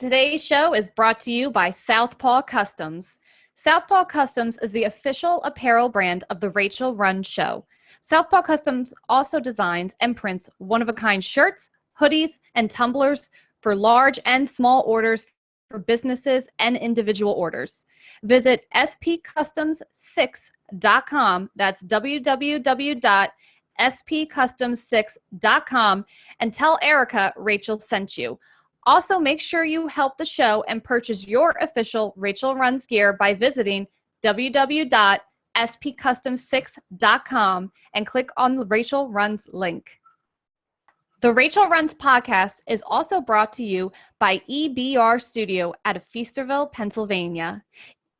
Today's show is brought to you by Southpaw Customs. Southpaw Customs is the official apparel brand of The Rachel Run Show. Southpaw Customs also designs and prints one-of-a-kind shirts, hoodies, and tumblers for large and small orders for businesses and individual orders. Visit spcustoms6.com. That's www.spcustoms6.com and tell Erica Rachel sent you. Also, make sure you help the show and purchase your official Rachel Runs gear by visiting www.spcustoms6.com and click on the Rachel Runs link. The Rachel Runs podcast is also brought to you by EBR Studio out of Feasterville, Pennsylvania.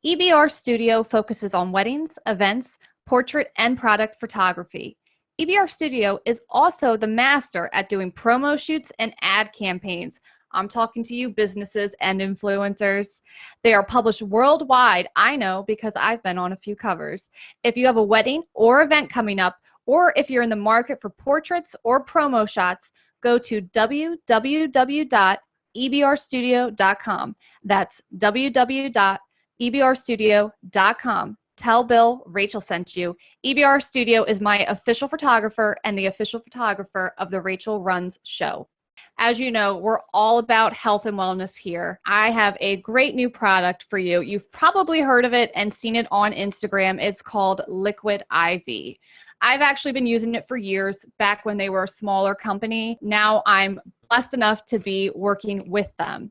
EBR Studio focuses on weddings, events, portrait, and product photography. EBR Studio is also the master at doing promo shoots and ad campaigns. I'm talking to you businesses and influencers. They are published worldwide, I know, because I've been on a few covers. If you have a wedding or event coming up, or if you're in the market for portraits or promo shots, go to www.ebrstudio.com. That's www.ebrstudio.com. Tell Bill Rachel sent you. EBR Studio is my official photographer and the official photographer of the Rachel Runs Show. As you know, we're all about health and wellness here. I have a great new product for you. You've probably heard of it and seen it on Instagram. It's called Liquid IV. I've actually been using it for years, back when they were a smaller company. Now I'm blessed enough to be working with them.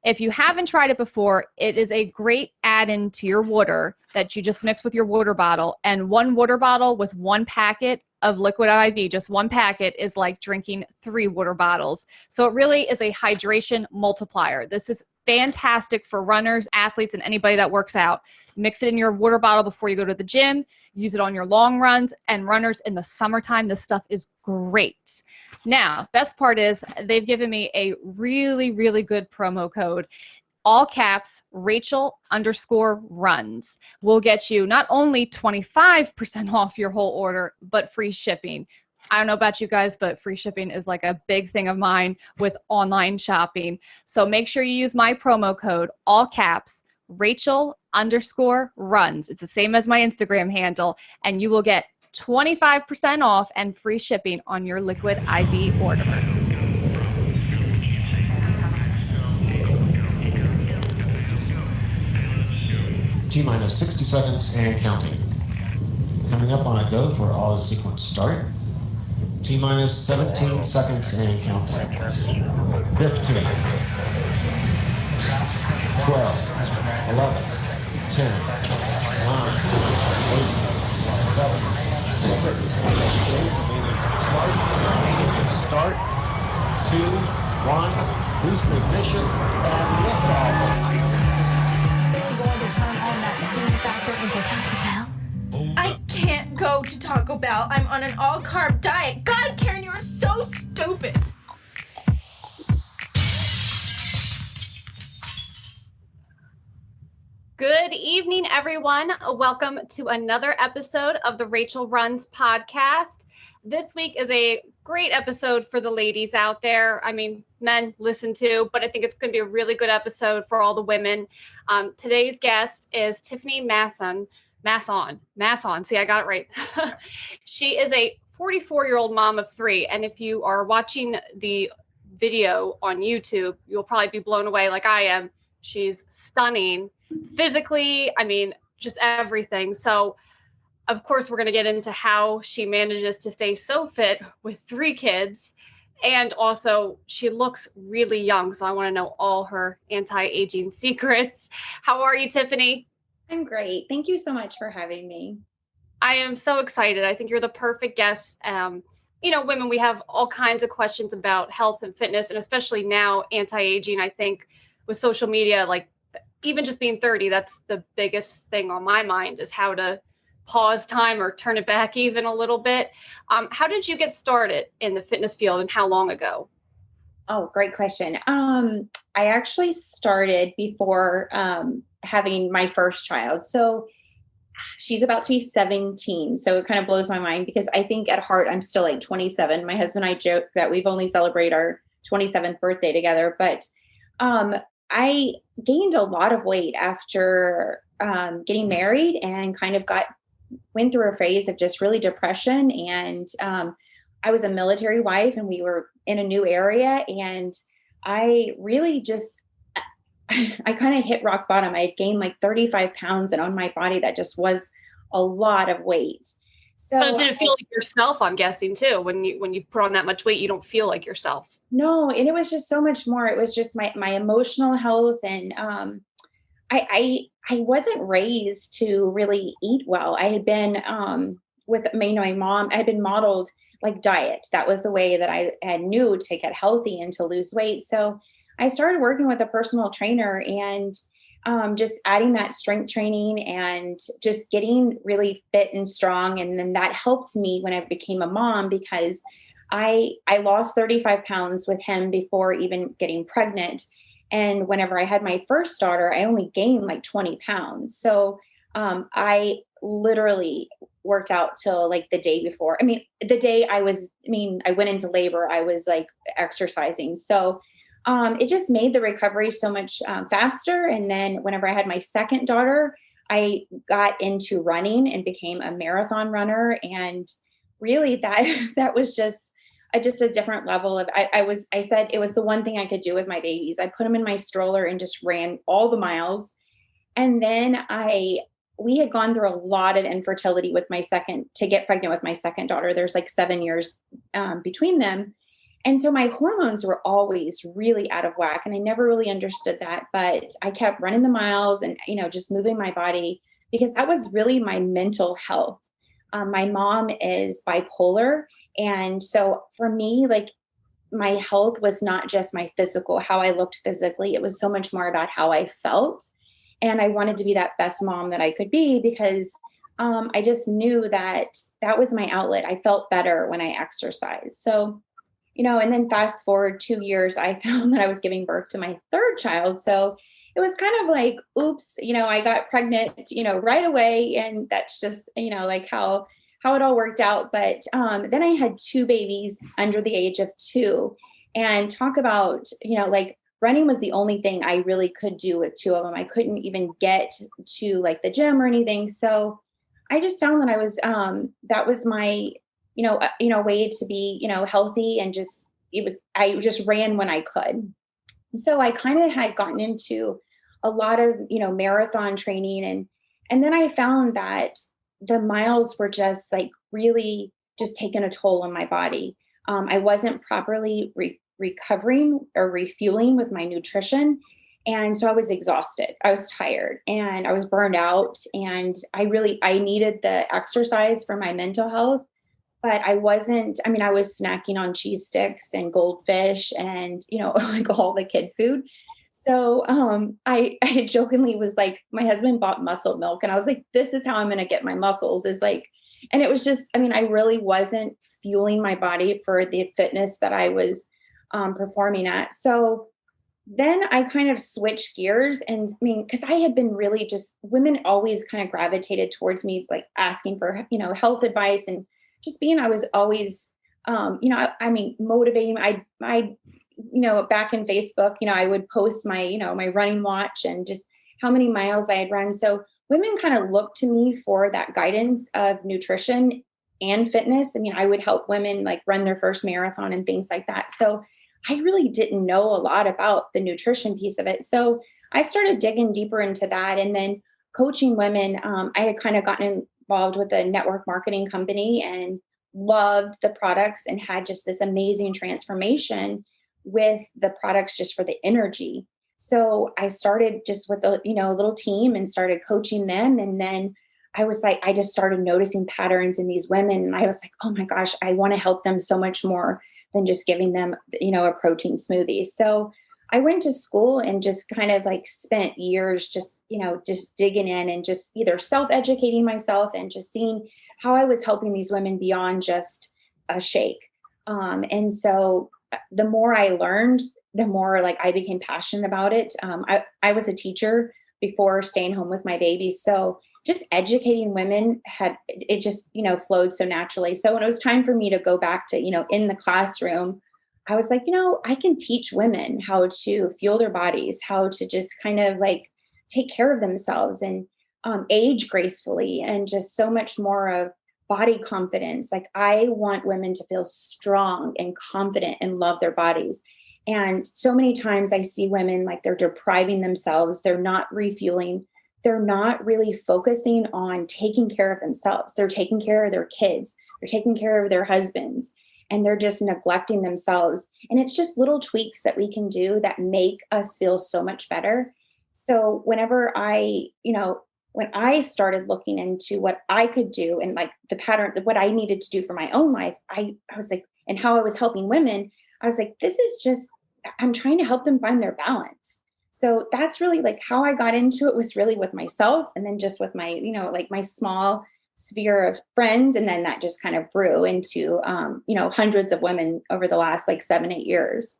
If you haven't tried it before, it is a great add-in to your water that you just mix with your water bottle. And one water bottle with one packet of Liquid IV, just one packet, is like drinking 3 water bottles. So it really is a hydration multiplier. This is fantastic for runners, athletes, and anybody that works out. Mix it in your water bottle before you go to the gym. Use it on your long runs, and runners in the summertime. This stuff is great. Now, best part is they've given me a really, really good promo code. All caps, Rachel_runs will get you not only 25% off your whole order, but free shipping. I don't know about you guys, but free shipping is like a big thing of mine with online shopping. So make sure you use my promo code, all caps, Rachel_runs. It's the same as my Instagram handle, and you will get 25% off and free shipping on your Liquid IV order. T-minus 60 seconds and counting. Coming up on a go for all the sequence start. T-minus 17 seconds and counting. 15, 12, 11, 10, 9, 8, 7, 6, 5, start, 2, 1, boost ignition, and liftoff. I can't go to Taco Bell. I'm on an all-carb diet. God, Karen, you are so stupid. Good evening, everyone. Welcome to another episode of the Rachel Runs podcast. This week is a great episode for the ladies out there. I mean, men listen to, but I think it's going to be a really good episode for all the women. Today's guest is Tiffany Masson. See, I got it right. She is a 44-year-old mom of 3. And if you are watching the video on YouTube, you'll probably be blown away like I am. She's stunning physically. I mean, just everything. So, of course, we're going to get into how she manages to stay so fit with 3 kids. And also, she looks really young. So I want to know all her anti-aging secrets. How are you, Tiffany? I'm great. Thank you so much for having me. I am so excited. I think you're the perfect guest. Women, we have all kinds of questions about health and fitness, and especially now anti-aging. I think with social media, like even just being 30, that's the biggest thing on my mind is how to pause time or turn it back even a little bit. How did you get started in the fitness field and how long ago? Oh, great question. I actually started before having my first child. So she's about to be 17. So it kind of blows my mind because I think at heart, I'm still like 27. My husband and I joke that we've only celebrated our 27th birthday together. But I gained a lot of weight after getting married, and kind of went through a phase of just really depression. And I was a military wife, and we were in a new area, and I really just I kind of hit rock bottom. I had gained like 35 pounds, and on my body that just was a lot of weight. But it So didn't feel like yourself, I'm guessing too. When you put on that much weight, you don't feel like yourself. no, and it was just so much more. It was just my emotional health, and I wasn't raised to really eat well. I had been with my mom. I had been modeled like diet. That was the way that I had knew to get healthy and to lose weight. So I started working with a personal trainer, and just adding that strength training and just getting really fit and strong. And then that helped me when I became a mom, because I lost 35 pounds with him before even getting pregnant. And whenever I had my first daughter, I only gained like 20 pounds. So I literally worked out till like the day before. I mean, the day I went into labor, I was like exercising. So it just made the recovery so much faster. And then whenever I had my second daughter, I got into running and became a marathon runner. And really that was just a different level of, I said it was the one thing I could do with my babies. I put them in my stroller and just ran all the miles. And then we had gone through a lot of infertility to get pregnant with my second daughter. There's like 7 years between them. And so my hormones were always really out of whack. And I never really understood that, but I kept running the miles and, just moving my body, because that was really my mental health. My mom is bipolar. And so for me, like, my health was not just my physical, how I looked physically. It was so much more about how I felt. And I wanted to be that best mom that I could be, because I just knew that that was my outlet. I felt better when I exercised. So, and then fast forward 2 years, I found that I was giving birth to my third child. So it was kind of like, oops, I got pregnant, right away. And that's just, like how it all worked out. But then I had two babies under the age of 2, and talk about, like, running was the only thing I really could do with two of them. I couldn't even get to like the gym or anything. So I just found that that was my, way to be, healthy, and I just ran when I could. So I kind of had gotten into a lot of, marathon training, and then I found that the miles were just like really just taking a toll on my body. I wasn't properly recovering or refueling with my nutrition. And so I was exhausted. I was tired and I was burned out. And I needed the exercise for my mental health, but I was snacking on cheese sticks and goldfish and, like all the kid food. So I jokingly was like, my husband bought muscle milk, and I was like, this is how I'm going to get my muscles, is like, and it was just, I really wasn't fueling my body for the fitness that I was performing at. So then I kind of switched gears, and because I had been really just, women always kind of gravitated towards me, like asking for, health advice, and just I was always, motivating. I back in Facebook, I would post my, my running watch and just how many miles I had run. So women kind of looked to me for that guidance of nutrition and fitness. I would help women like run their first marathon and things like that. So I really didn't know a lot about the nutrition piece of it. So I started digging deeper into that, and then coaching women. I had kind of gotten involved with a network marketing company and loved the products, and had just this amazing transformation with the products just for the energy. So I started just with a, little team, and started coaching them. And then I was like, I just started noticing patterns in these women. And I was like, oh my gosh, I want to help them so much more than just giving them, a protein smoothie. So I went to school and just kind of like spent years just digging in and just either self-educating myself and just seeing how I was helping these women beyond just a shake. And so the more I learned, the more like I became passionate about it. I was a teacher before staying home with my babies. So just educating women flowed so naturally. So when it was time for me to go back to, in the classroom, I was like, I can teach women how to fuel their bodies, how to just kind of like take care of themselves and age gracefully, and just so much more of body confidence. Like, I want women to feel strong and confident and love their bodies. And so many times I see women like they're depriving themselves, they're not refueling, they're not really focusing on taking care of themselves. They're taking care of their kids, they're taking care of their husbands, and they're just neglecting themselves. And it's just little tweaks that we can do that make us feel so much better. So whenever when I started looking into what I could do and like the pattern, what I needed to do for my own life, I was like, and how I was helping women, I was like, this is just, I'm trying to help them find their balance. So that's really like how I got into it, was really with myself, and then just with my, like my small sphere of friends. And then that just kind of grew into, hundreds of women over the last like 7-8 years.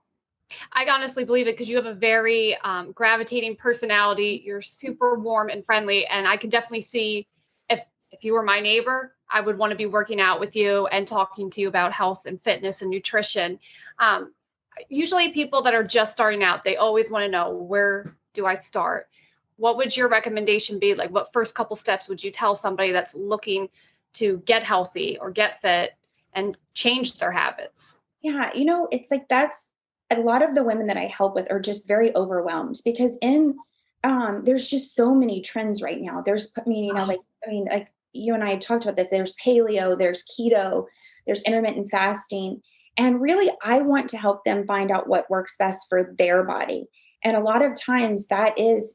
I honestly believe it because you have a very gravitating personality. You're super warm and friendly, and I can definitely see if you were my neighbor, I would want to be working out with you and talking to you about health and fitness and nutrition. Usually, people that are just starting out, they always want to know, where do I start? What would your recommendation be? Like, what first couple steps would you tell somebody that's looking to get healthy or get fit and change their habits? Yeah, it's like that's a lot of the women that I help with are just very overwhelmed because there's just so many trends right now. Like you and I have talked about this. There's paleo, there's keto, there's intermittent fasting. And really, I want to help them find out what works best for their body. And a lot of times that is,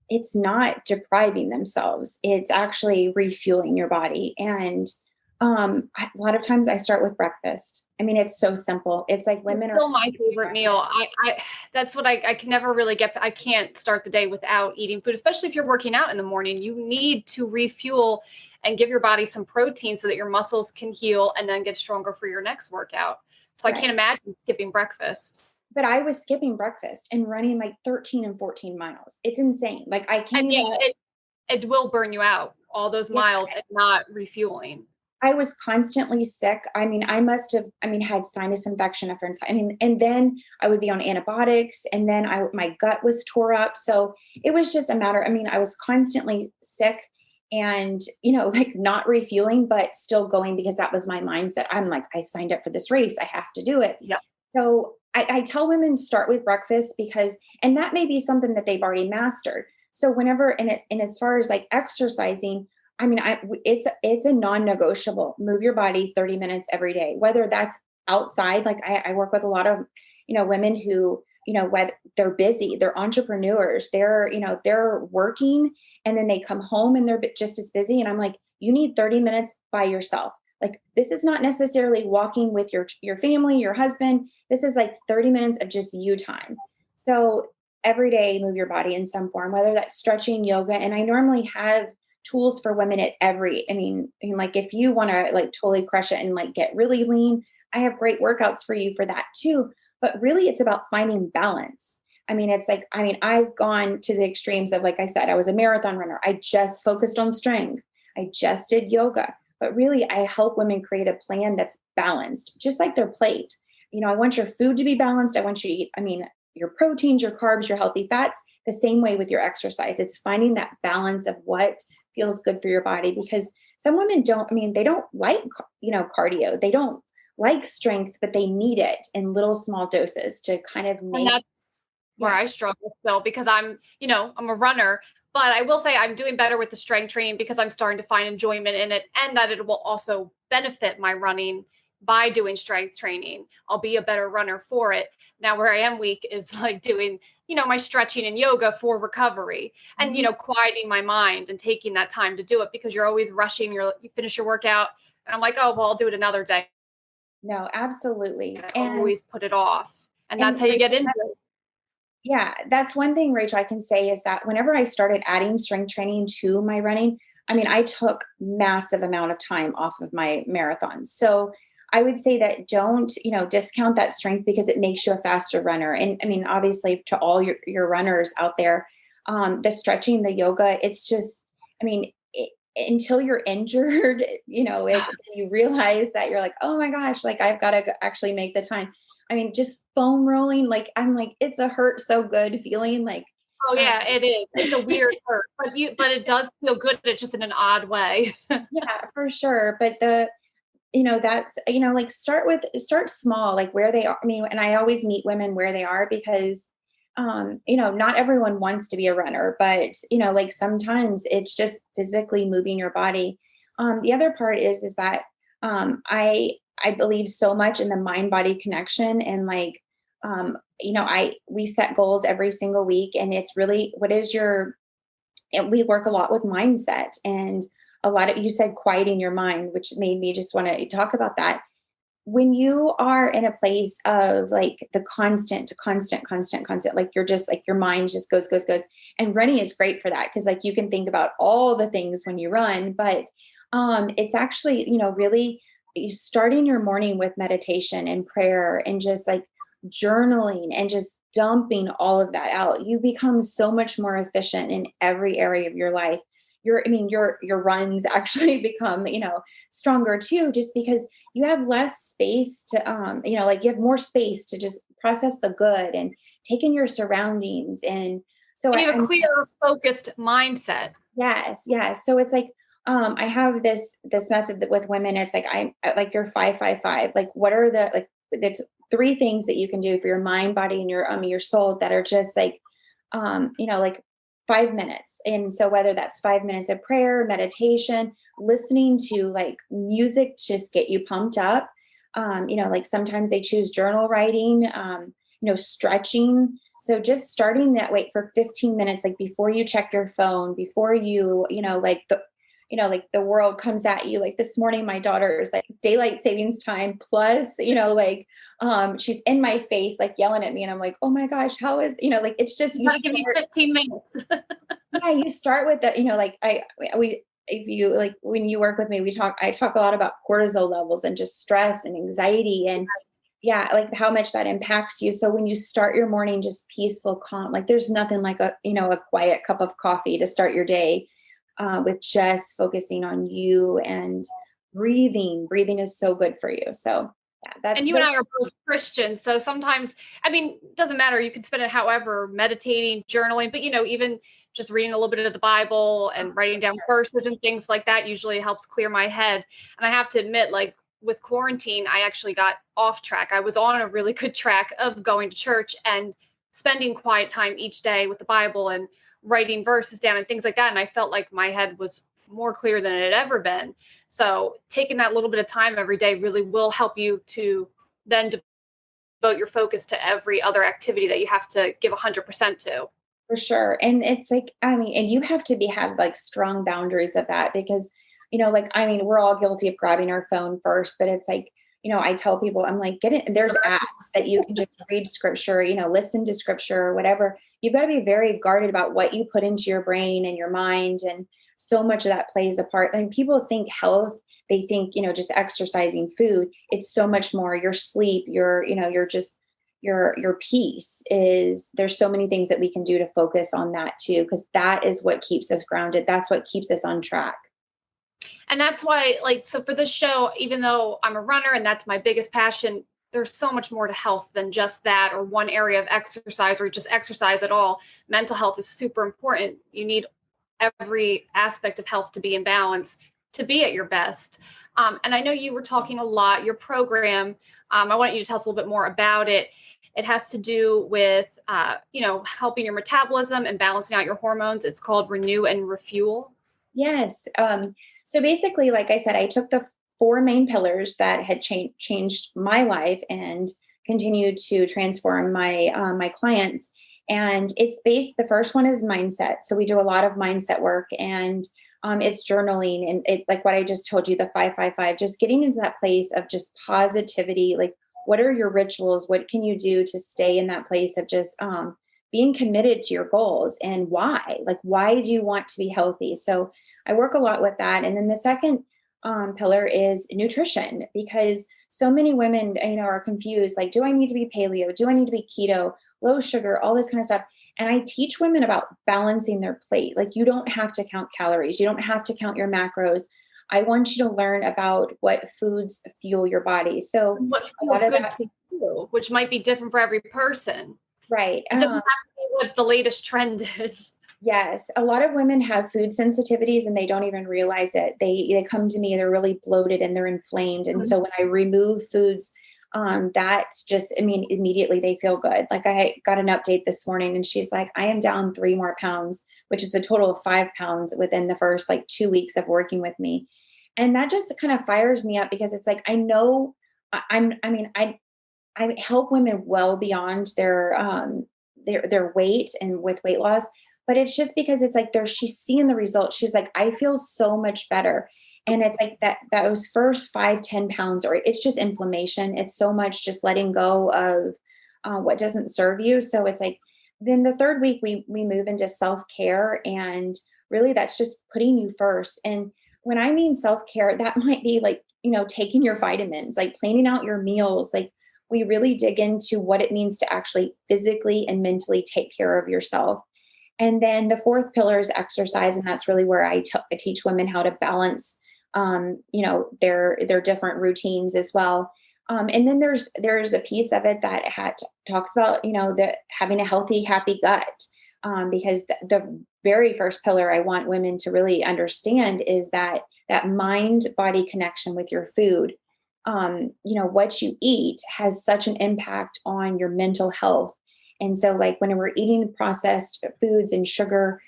it's not depriving themselves. It's actually refueling your body. And a lot of times I start with breakfast. It's so simple. It's like women It's still are my favorite meal. I that's what I can never really get. I can't start the day without eating food, especially if you're working out in the morning. You need to refuel and give your body some protein so that your muscles can heal and then get stronger for your next workout. So I right. can't imagine skipping breakfast. But I was skipping breakfast and running like 13 and 14 miles. It's insane. Like I can't And even. yeah, it will burn you out, all those Yeah. miles and not refueling. I was constantly sick. I must have, had sinus infection after, and then I would be on antibiotics, and then my gut was tore up. So it was just a matter. I was constantly sick and, like not refueling, but still going because that was my mindset. I'm like, I signed up for this race. I have to do it. Yeah. So I tell women start with breakfast and that may be something that they've already mastered. So whenever, and as far as like exercising, it's a non-negotiable. Move your body 30 minutes every day, whether that's outside. Like I work with a lot of, women who, whether they're busy, they're entrepreneurs, they're working, and then they come home and they're just as busy. And I'm like, you need 30 minutes by yourself. Like, this is not necessarily walking with your family, your husband. This is like 30 minutes of just you time. So every day, move your body in some form, whether that's stretching, yoga. And I normally have tools for women at like if you want to like totally crush it and like get really lean, I have great workouts for you for that too. But really, it's about finding balance. I've gone to the extremes of, like I said, I was a marathon runner. I just focused on strength. I just did yoga. But really, I help women create a plan that's balanced, just like their plate. I want your food to be balanced. I want you to eat, your proteins, your carbs, your healthy fats, the same way with your exercise. It's finding that balance of what feels good for your body, because some women they don't like, cardio. They don't like strength, but they need it in little small doses to kind of make. And that's where I struggle still, because I'm a runner, but I will say I'm doing better with the strength training because I'm starting to find enjoyment in it, and that it will also benefit my running by doing strength training. I'll be a better runner for it. Now, where I am weak is like doing, my stretching and yoga for recovery, and, quieting my mind and taking that time to do it, because you're always rushing, you finish your workout and I'm like, oh, well, I'll do it another day. No, absolutely. And I always put it off. And that's how you Rachel, get into it. Yeah, that's one thing, Rachel, I can say is that whenever I started adding strength training to my running, I took massive amount of time off of my marathons. So I would say that don't, discount that strength, because it makes you a faster runner. And obviously, to all your runners out there, the stretching, the yoga, it's just, until you're injured, you realize that you're like, oh my gosh, like I've got to actually make the time. I mean, just foam rolling, like I'm like, it's a hurt so good feeling like, Oh yeah, it is. It's a weird hurt, but it does feel good. It's just in an odd way. yeah, for sure. But that's, like start small, like where they are. I mean, and I always meet women where they are because, not everyone wants to be a runner, but, like sometimes it's just physically moving your body. The other part is that, I believe so much in the mind body connection and like, we set goals every single week and it's really, and we work a lot with mindset and a lot of, you said quieting your mind, which made me just want to talk about that. When you are in a place of like the constant, like you're just like your mind just goes. And running is great for that because like you can think about all the things when you run, but it's actually, really starting your morning with meditation and prayer and just like journaling and just dumping all of that out. You become so much more efficient in every area of your life. Your runs actually become, stronger too, just because you have less space to, like you have more space to just process the good and take in your surroundings. And so and you have a clear, focused mindset. yes, yes. So it's like, I have this method that with women, it's like, I'm like your 5-5-5. Like, what are the, like, there's 3 things that you can do for your mind, body, and your soul that are just like, like 5 minutes. And so whether that's 5 minutes of prayer, meditation, listening to like music, just get you pumped up. Like sometimes they choose journal writing, stretching. So just starting that way for 15 minutes, like before you check your phone, before you, like the world comes at you. Like this morning, my daughter is like daylight savings time plus, she's in my face, like yelling at me. And I'm like, oh my gosh, how is, like, it's just, You gotta give me 15 minutes. yeah, you start with the, if you like, when you work with me, I talk a lot about cortisol levels and just stress and anxiety and yeah, like how much that impacts you. So when you start your morning, just peaceful, calm, like there's nothing like a quiet cup of coffee to start your day. With just focusing on you and breathing. Breathing is so good for you. So yeah, and you and I are both Christians. So sometimes, I mean, it doesn't matter. You can spend it however, meditating, journaling, but even just reading a little bit of the Bible and writing down verses and things like that usually helps clear my head. And I have to admit, like with quarantine, I actually got off track. I was on a really good track of going to church and spending quiet time each day with the Bible and writing verses down and things like that. And I felt like my head was more clear than it had ever been. So taking that little bit of time every day really will help you to then devote your focus to every other activity that you have to give 100% to. For sure. And it's like, and you have to have like strong boundaries of that because, we're all guilty of grabbing our phone first, but it's like, I tell people, I'm like, there's apps that you can just read scripture, listen to scripture or whatever. You've got to be very guarded about what you put into your brain and your mind. And so much of that plays a part. And people think health, they think, just exercising, food. It's so much more your sleep, your peace there's so many things that we can do to focus on that too, because that is what keeps us grounded. That's what keeps us on track. And that's why, so for this show, even though I'm a runner and that's my biggest passion, there's so much more to health than just that or one area of exercise or just exercise at all. Mental health is super important. You need every aspect of health to be in balance, to be at your best. And I know you were talking a lot, your program, I want you to tell us a little bit more about it. It has to do with, helping your metabolism and balancing out your hormones. It's called Renew and Refuel. Yes. So basically, like I said, I took the 4 main pillars that had changed my life and continued to transform my clients. And the first one is mindset. So we do a lot of mindset work and it's journaling and it, like what I just told you, the 5-5-5, just getting into that place of just positivity. Like, what are your rituals? What can you do to stay in that place of just being committed to your goals and why? Like, why do you want to be healthy? So I work a lot with that. And then the second pillar is nutrition, because so many women, are confused. Like, do I need to be paleo? Do I need to be keto, low sugar, all this kind of stuff? And I teach women about balancing their plate. Like, you don't have to count calories. You don't have to count your macros. I want you to learn about what foods fuel your body. So What a feels lot of good that, to you, which might be different for every person. right. It doesn't have to be what the latest trend is. Yes, a lot of women have food sensitivities and they don't even realize it. They come to me, they're really bloated and they're inflamed. And so when I remove foods, that's just, I mean, immediately they feel good. Like, I got an update this morning and she's like, I am down 3 more pounds, which is a total of 5 pounds within the first like 2 weeks of working with me. And that just kind of fires me up because it's like, I know I help women well beyond their weight and with weight loss, but it's just because it's like she's seeing the results. She's like, I feel so much better. And it's like those first 5, 10 pounds, or it's just inflammation. It's so much just letting go of what doesn't serve you. So it's like, then the third week we move into self-care, and really that's just putting you first. And when I mean self-care, that might be like, taking your vitamins, like planning out your meals. Like, we really dig into what it means to actually physically and mentally take care of yourself. And then the fourth pillar is exercise, and that's really where I teach women how to balance, their different routines as well. And then there's a piece of it that talks about, that having a healthy, happy gut, because the very first pillar I want women to really understand is that mind body connection with your food. What you eat has such an impact on your mental health. And so, like, when we're eating processed foods and sugar,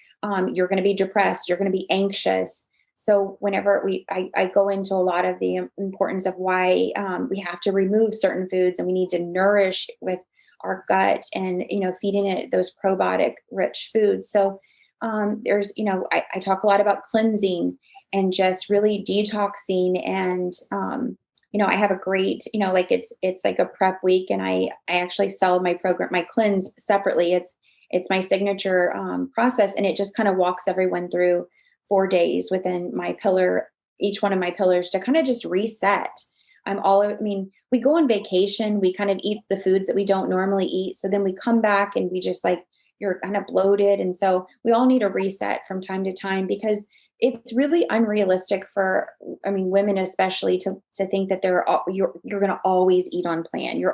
you're going to be depressed, you're going to be anxious. So whenever I go into a lot of the importance of why we have to remove certain foods, and we need to nourish with our gut and, feeding it those probiotic rich foods. So there's, I talk a lot about cleansing and just really detoxing. And I have a great, like, it's like a prep week, and I actually sell my program, my cleanse, separately. It's my signature process, and it just kind of walks everyone through 4 days within my pillar, each one of my pillars, to kind of just reset. We go on vacation, we kind of eat the foods that we don't normally eat. So then we come back and we just, like, you're kind of bloated. And so we all need a reset from time to time, because it's really unrealistic for, women especially, to think that you're going to always eat on plan. Your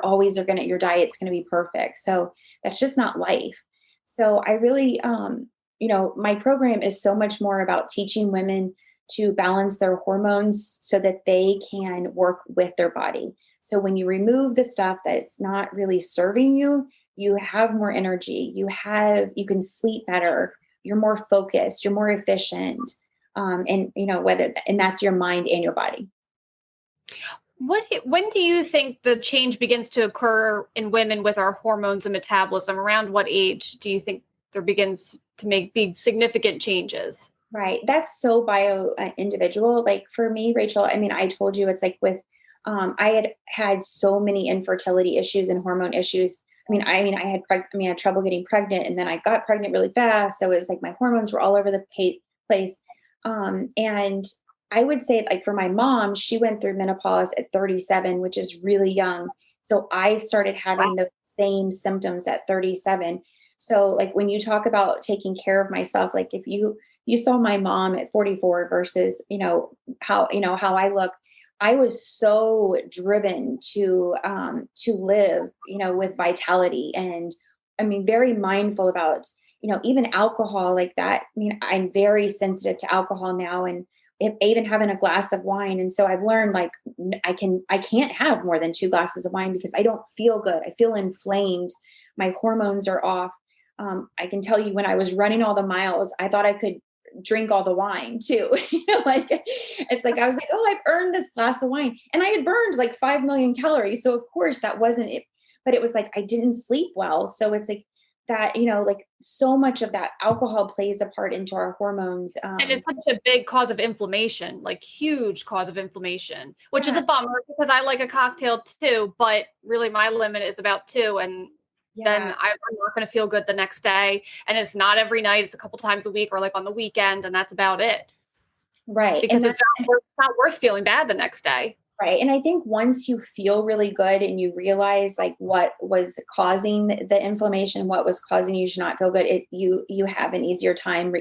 diet's going to be perfect. So that's just not life. So I really, my program is so much more about teaching women to balance their hormones so that they can work with their body. So when you remove the stuff that's not really serving you, you have more energy, you can sleep better, you're more focused, you're more efficient. And that's your mind and your body. When do you think the change begins to occur in women with our hormones and metabolism? Around what age do you think there begins to make big significant changes? Right. That's so bio individual. Like, for me, Rachel, I told you, it's like with, I had so many infertility issues and hormone issues. I had trouble getting pregnant, and then I got pregnant really fast. So it was like my hormones were all over the place. And I would say, like, for my mom, she went through menopause at 37, which is really young. So I started having the same symptoms at 37. So, like, when you talk about taking care of myself, like, if you saw my mom at 44 versus, how I look, I was so driven to live, with vitality, and very mindful about, even alcohol, like that. I'm very sensitive to alcohol now, and even having a glass of wine. And so I've learned, like, I can't have more than 2 glasses of wine because I don't feel good. I feel inflamed. My hormones are off. I can tell you, when I was running all the miles, I thought I could drink all the wine too. Like, it's like, I was like, oh, I've earned this glass of wine. And I had burned like 5 million calories. So of course that wasn't it, but it was like, I didn't sleep well. So it's like that, like, so much of that alcohol plays a part into our hormones. And it's such a big cause of inflammation, like huge cause of inflammation, which is Yeah. a bummer, because I like a cocktail too, but really my limit is about 2. And then I'm not going to feel good the next day. And it's not every night. It's a couple times a week, or like on the weekend. And that's about it. Right. Because it's not worth feeling bad the next day. Right. And I think once you feel really good and you realize like what was causing the inflammation, what was causing you to not feel good, you have an easier time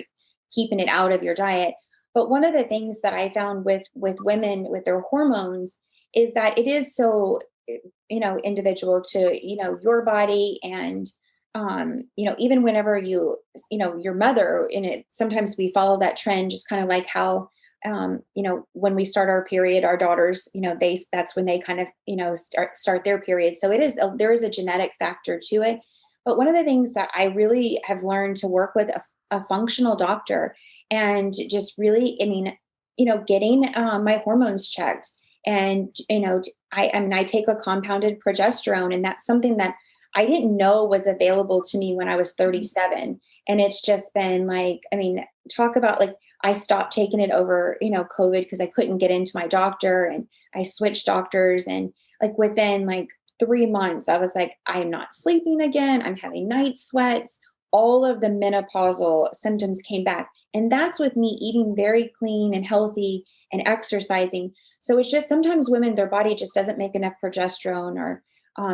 keeping it out of your diet. But one of the things that I found with women with their hormones is that it is so individual to your body. And even whenever your mother in it, sometimes we follow that trend, just kind of like how when we start our period, our daughters, that's when they kind of, start their period. So there is a genetic factor to it. But one of the things that I really have learned to work with a functional doctor and just really, getting my hormones checked. And, I take a compounded progesterone, and that's something that I didn't know was available to me when I was 37. And it's just been like, talk about like, I stopped taking it over, COVID, because I couldn't get into my doctor, and I switched doctors. And like within like 3 months, I was like, I'm not sleeping again. I'm having night sweats. All of the menopausal symptoms came back. And that's with me eating very clean and healthy and exercising. So it's just sometimes women, their body just doesn't make enough progesterone, or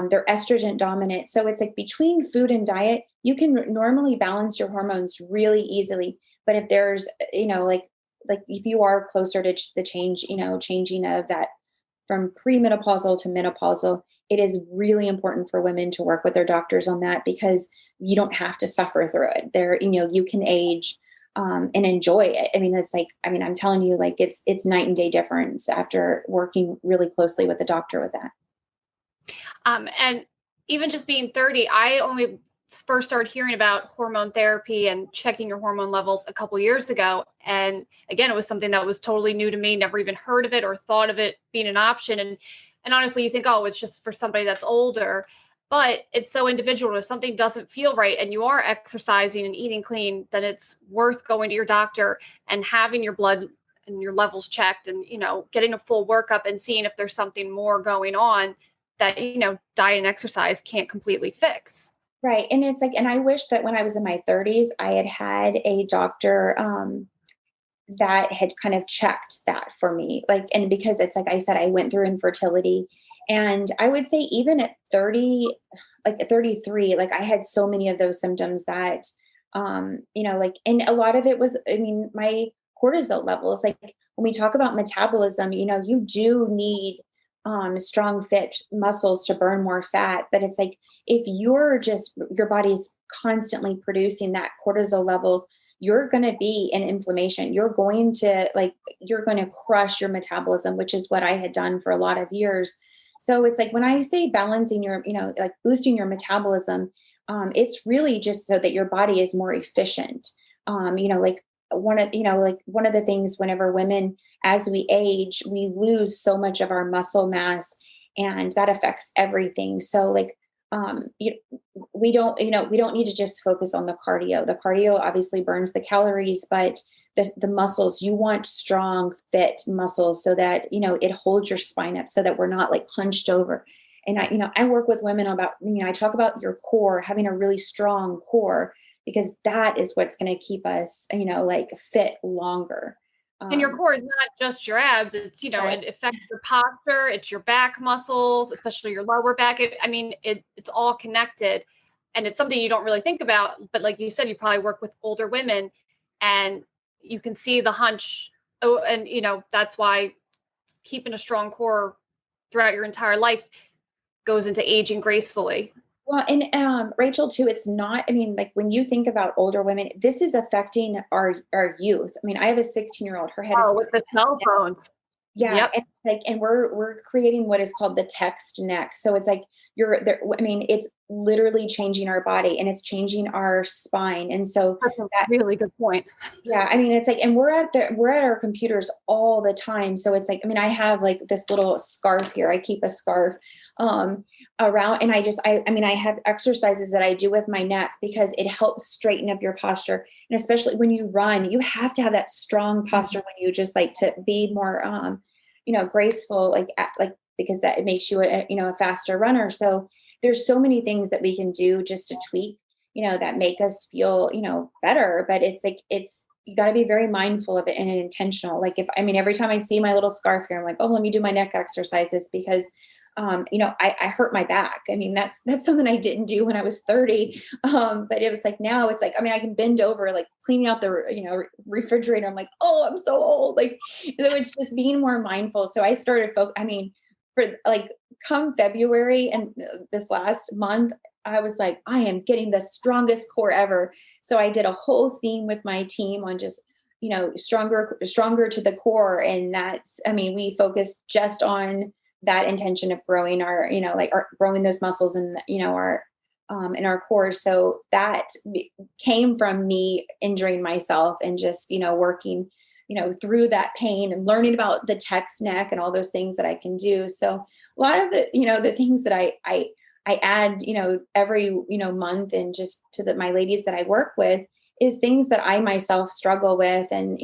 they're estrogen dominant. So it's like between food and diet, you can normally balance your hormones really easily. But if there's, like if you are closer to the changing of that from premenopausal to menopausal, it is really important for women to work with their doctors on that, because you don't have to suffer through it. You can age and enjoy it. I'm telling you, like it's night and day difference after working really closely with the doctor with that. And even just being 30, I only first started hearing about hormone therapy and checking your hormone levels a couple years ago. And again, it was something that was totally new to me, never even heard of it or thought of it being an option. And honestly, you think, oh, it's just for somebody that's older, but it's so individual. If something doesn't feel right and you are exercising and eating clean, then it's worth going to your doctor and having your blood and your levels checked, and, getting a full workup and seeing if there's something more going on that, diet and exercise can't completely fix. Right. And it's like, and I wish that when I was in my 30s, I had a doctor that had kind of checked that for me. Like, and because it's like I said, I went through infertility, and I would say even at 30, like at 33, like I had so many of those symptoms that, like, and a lot of it was, my cortisol levels, like when we talk about metabolism, you do need strong fit muscles to burn more fat. But it's like, if your body's constantly producing that cortisol levels, you're going to be in inflammation. You're going to crush your metabolism, which is what I had done for a lot of years. So it's like, when I say balancing your, like boosting your metabolism, it's really just so that your body is more efficient. Like one of the things, whenever women, as we age, we lose so much of our muscle mass, and that affects everything. So like, we don't need to just focus on the cardio. The cardio obviously burns the calories, but the muscles, you want strong, fit muscles so that, it holds your spine up so that we're not like hunched over. And I work with women about, I talk about your core, having a really strong core, because that is what's going to keep us, like fit longer. And your core is not just your abs. It's, Right. it affects your posture. It's your back muscles, especially your lower back. It's all connected, and it's something you don't really think about. But like you said, you probably work with older women, and you can see the hunch. Oh, and that's why keeping a strong core throughout your entire life goes into aging gracefully. Well, and Rachel too, it's not, like when you think about older women, this is affecting our youth. I have a 16-year-old, her head is Oh, with the cell phones. yeah, Yep. and like, and we're creating what is called the text neck. So it's like you're there. It's literally changing our body, and it's changing our spine. And so That's a that, really good point. yeah, it's like, and we're at our computers all the time. So it's like, I have like this little scarf here. I keep a scarf around, and I have exercises that I do with my neck, because it helps straighten up your posture. And especially when you run, you have to have that strong posture when you just like to be more, graceful, because that it makes you a faster runner. So there's so many things that we can do just to tweak, that make us feel, better. But it's like, you got to be very mindful of it and intentional. Like every time I see my little scarf here, I'm like, oh, let me do my neck exercises because, I hurt my back. I mean, that's something I didn't do when I was 30. But it was like, now it's like, I can bend over, like cleaning out the, refrigerator. I'm like, oh, I'm so old. Like, so it's just being more mindful. So I started, for like come February and this last month, I was like, I am getting the strongest core ever. So I did a whole theme with my team on just, stronger to the core. And we focused just on that intention of growing our, growing those muscles and, our, in our core. So that came from me injuring myself and just, working, through that pain and learning about the text neck and all those things that I can do. So a lot of the, the things that I add, every, month and just to my ladies that I work with is things that I myself struggle with. And,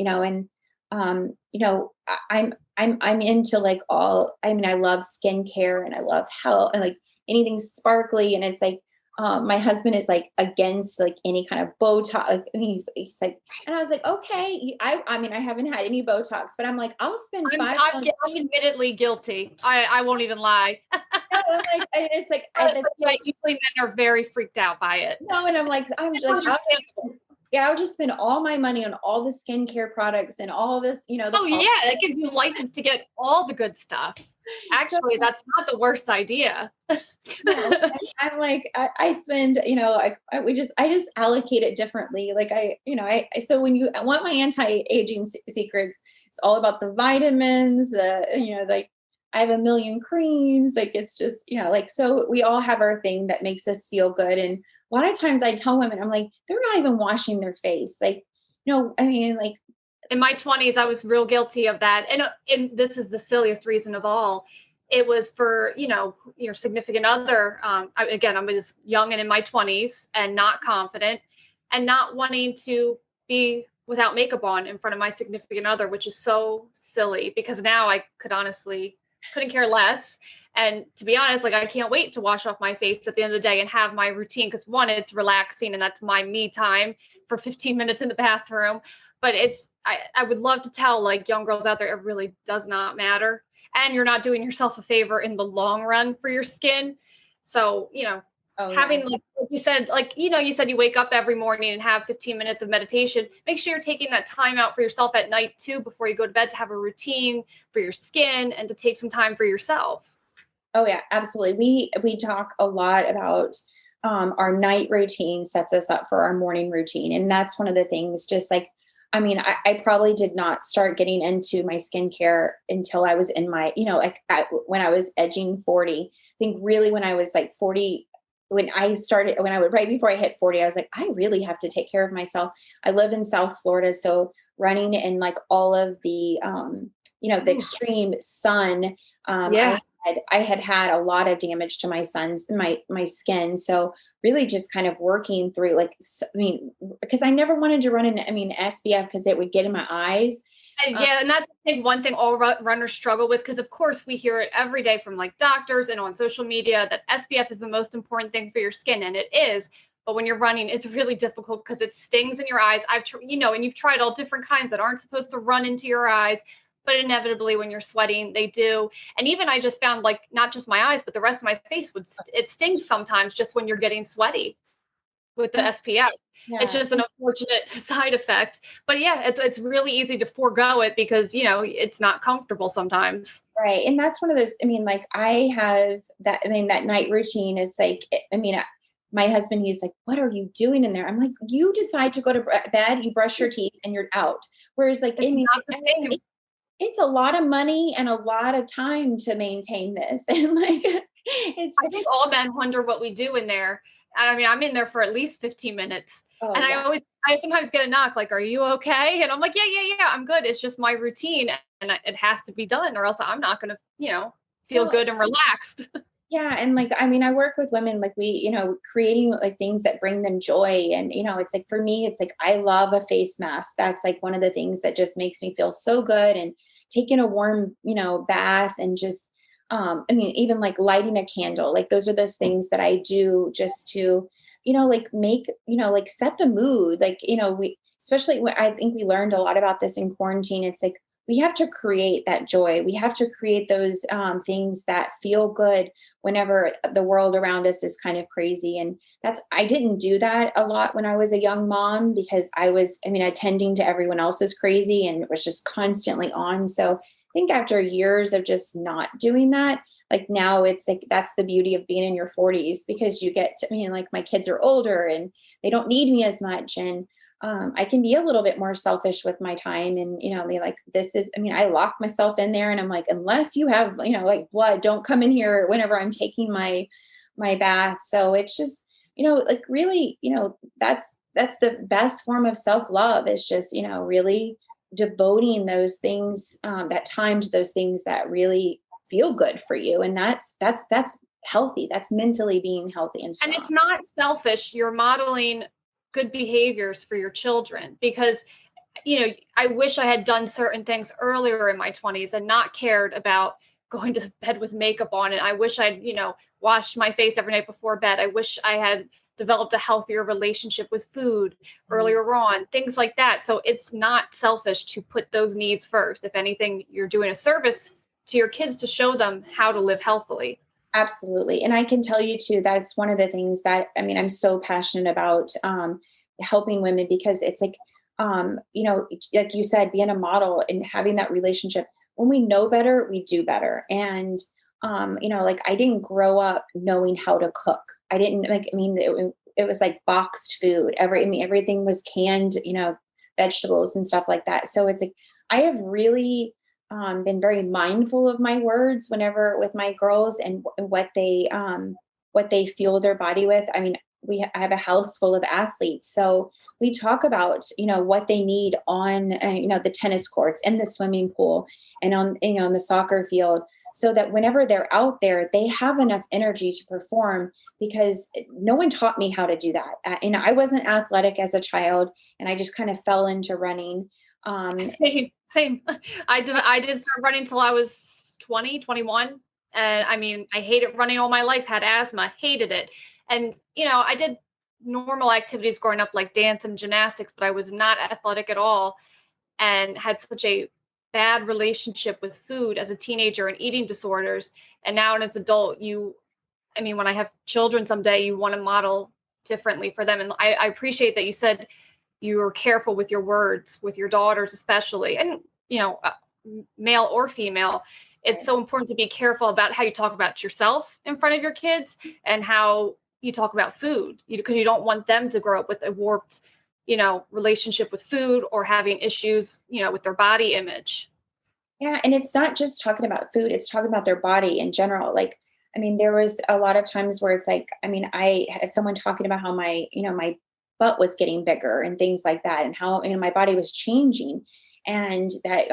I'm into like I love skincare and I love health and like anything sparkly. And it's like, my husband is like against like any kind of Botox. Like, and he's like, and I was like, okay. I haven't had any Botox, but I'm like, I'll spend I'm admittedly guilty. I won't even lie. No, like, it's like, usually men are very freaked out by it. No, and I'm like, I'll just spend all my money on all the skincare products and all this, that gives you a license to get all the good stuff. Actually, that's not the worst idea. No, I'm like, I spend, I just allocate it differently. Like so when I want my anti-aging secrets, it's all about the vitamins, like I have a million creams. Like, it's just, so we all have our thing that makes us feel good. And a lot of times I tell women, I'm like, they're not even washing their face. Like, like in my 20s, I was real guilty of that. And this is the silliest reason of all. It was for, your significant other. Again, I was young and in my 20s and not confident and not wanting to be without makeup on in front of my significant other, which is so silly because now I couldn't care less. And to be honest, like I can't wait to wash off my face at the end of the day and have my routine. Because one, it's relaxing and that's my me time for 15 minutes in the bathroom. But I would love to tell like young girls out there, it really does not matter. And you're not doing yourself a favor in the long run for your skin. So, having, like you said, you said you wake up every morning and have 15 minutes of meditation. Make sure you're taking that time out for yourself at night too, before you go to bed, to have a routine for your skin and to take some time for yourself. Oh yeah, absolutely. We talk a lot about our night routine sets us up for our morning routine. And that's one of the things, just like, I probably did not start getting into my skincare until I was in my, when I was edging 40. I think really when I was like 40, right before I hit 40, I was like, I really have to take care of myself. I live in South Florida. So running in like all of the, the extreme sun, I had a lot of damage to my skin. So really just kind of working through because I never wanted to run SPF because it would get in my eyes. And that's one thing all runners struggle with, because of course we hear it every day from like doctors and on social media that SPF is the most important thing for your skin, and it is. But when you're running, it's really difficult because it stings in your eyes. And you've tried all different kinds that aren't supposed to run into your eyes, but inevitably when you're sweating, they do. And even I just found like not just my eyes, but the rest of my face it stings sometimes just when you're getting sweaty with the SPF. Yeah. It's just an unfortunate side effect. But yeah, it's really easy to forego it because, it's not comfortable sometimes. Right. And that's one of those, I have that, that night routine. It's like, my husband, he's like, what are you doing in there? I'm like, you decide to go to bed, you brush your teeth and you're out. Whereas like, it's a lot of money and a lot of time to maintain this. And like, I think all men wonder what we do in there. I'm in there for at least 15 minutes. Oh, and yeah. I sometimes get a knock like, are you okay? And I'm like, yeah, I'm good. It's just my routine and it has to be done or else I'm not going to, feel good and relaxed. Yeah. And like, I work with women, like we, creating like things that bring them joy. And, it's like, for me, it's like, I love a face mask. That's like one of the things that just makes me feel so good. And taking a warm, bath and just, even like lighting a candle, like those are those things that I do just to, like make, like set the mood. Like, especially when I think we learned a lot about this in quarantine. It's like, we have to create that joy. We have to create those things that feel good whenever the world around us is kind of crazy. And I didn't do that a lot when I was a young mom because attending to everyone else's crazy and it was just constantly on. So I think after years of just not doing that, like now it's like, that's the beauty of being in your 40s because you get to, like my kids are older and they don't need me as much. And I can be a little bit more selfish with my time and, be like, I lock myself in there and I'm like, unless you have, like blood, don't come in here whenever I'm taking my bath. So it's just, like really, that's the best form of self-love is just, really devoting those things, that time to those things that really feel good for you. And that's healthy. That's mentally being healthy and strong. And it's not selfish. You're modeling good behaviors for your children because, I wish I had done certain things earlier in my 20s and not cared about going to bed with makeup on. And I wish I'd, washed my face every night before bed. I wish I had developed a healthier relationship with food earlier on, things like that. So it's not selfish to put those needs first. If anything, you're doing a service to your kids to show them how to live healthily. Absolutely. And I can tell you too, that's one of the things that, I'm so passionate about helping women because it's like, like you said, being a model and having that relationship. When we know better, we do better. And, like I didn't grow up knowing how to cook. I didn't it was like boxed food. Everything was canned, vegetables and stuff like that. So it's like, I have really been very mindful of my words whenever with my girls and what they fuel their body with. I have a house full of athletes. So we talk about, what they need on, the tennis courts and the swimming pool and on, on the soccer field so that whenever they're out there, they have enough energy to perform because no one taught me how to do that. I wasn't athletic as a child and I just kind of fell into running. Same. I did start running till I was 20, 21. And I hated running all my life, had asthma, hated it. And, I did normal activities growing up like dance and gymnastics, but I was not athletic at all and had such a bad relationship with food as a teenager and eating disorders. And now as an adult, when I have children someday, you want to model differently for them. And I appreciate that you said you were careful with your words, with your daughters especially, and, male or female. It's so important to be careful about how you talk about yourself in front of your kids and how you talk about food, because you don't want them to grow up with a warped, relationship with food or having issues, with their body image. Yeah. And it's not just talking about food, it's talking about their body in general. Like, there was a lot of times where it's like, I had someone talking about how my butt was getting bigger and things like that and how, my body was changing and that